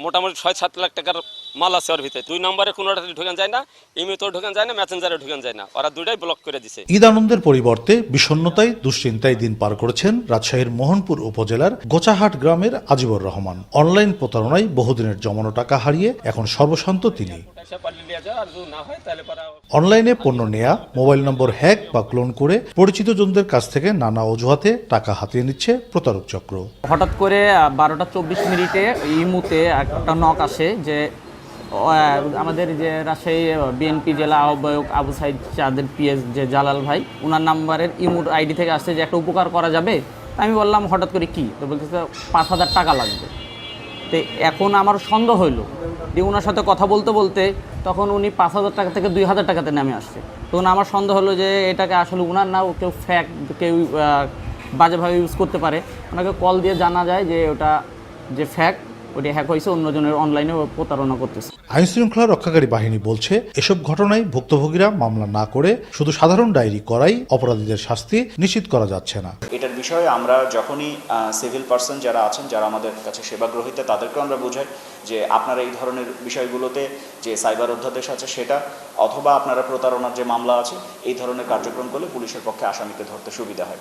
মোটামুটি ৬-৭ লাখ টাকার মাল আছে ওর ভিতরে। ২ নম্বরে কোনোটাতে ঢোকান যায় না, ইমেতেও ঢোকান যায় না, মেসেঞ্জারে ঢোকান যায় না, ওরা দুটাই ব্লক করে দিছে। ঈদ আনন্দের পরিবর্তে বিষণ্ণতায় দুশ্চিন্তায় দিন পার করেছেন রাজশাহীর মোহনপুর উপজেলার গোচাহাট গ্রামের আজিবুর রহমান। অনলাইন প্রতারণায় বহুদিনের জমানো টাকা হারিয়ে এখন সর্বশান্ত তিনি। অনলাইনে পণ্য নেয়া, মোবাইল নম্বর হ্যাক বা ক্লোন করে পরিচিত জনদের কাছ থেকে নানা অজুহাতে টাকা হাতিয়ে নিচ্ছে প্রতারক চক্র। হঠাৎ করে 12টা 24 মিনিটে ইমুতে একটা নক আসে যে আমাদের যে রাজশাহী বিএনপি জেলা আহ্বায়ক আবু সাইদ চাঁদের পিএস যে জালাল ভাই, ওনার নাম্বারের ইমুর আইডি থেকে আসছে যে একটা উপকার করা যাবে। আমি বললাম হঠাৎ করে কি, তো বলতেছে 5,000 টাকা লাগবে। তো এখন আমার সন্দেহ হইলো যে ওনার সাথে কথা বলতে বলতে তখন উনি 5,000 টাকা থেকে 2,000 টাকাতে নেমে আসছে। তখন আমার সন্দেহ হলো যে এটাকে আসলে উনার না, কেউ ফ্যাক, কেউ বাজেভাবে ইউজ করতে পারে। ওনাকে কল দিয়ে জানা যায় যে ওটা যে ফ্যাক, ওটি হ্যাক হয়েছে, অন্যজনের অনলাইনে প্রতারণা করতেছে। আইন শৃঙ্খলা রক্ষাকারী বাহিনী বলছে, এসব ঘটনায় ভুক্তভোগীরা মামলা না করে শুধু সাধারণ ডায়েরি করাই অপরাধীদের শাস্তি নিশ্চিত করা যাচ্ছে না। এটার বিষয়ে আমরা যখনই সিভিল পার্সন যারা আছেন, যারা আমাদের কাছে সেবা গ্রহীতা, তাদেরকেও আমরা বোঝাই যে আপনারা এই ধরনের বিষয়গুলোতে যে সাইবার অধ্যাদেশ আছে সেটা, অথবা আপনারা প্রতারণার যে মামলা আছে, এই ধরনের কার্যক্রম করলে পুলিশের পক্ষে আসামিকে ধরতে সুবিধা হয়।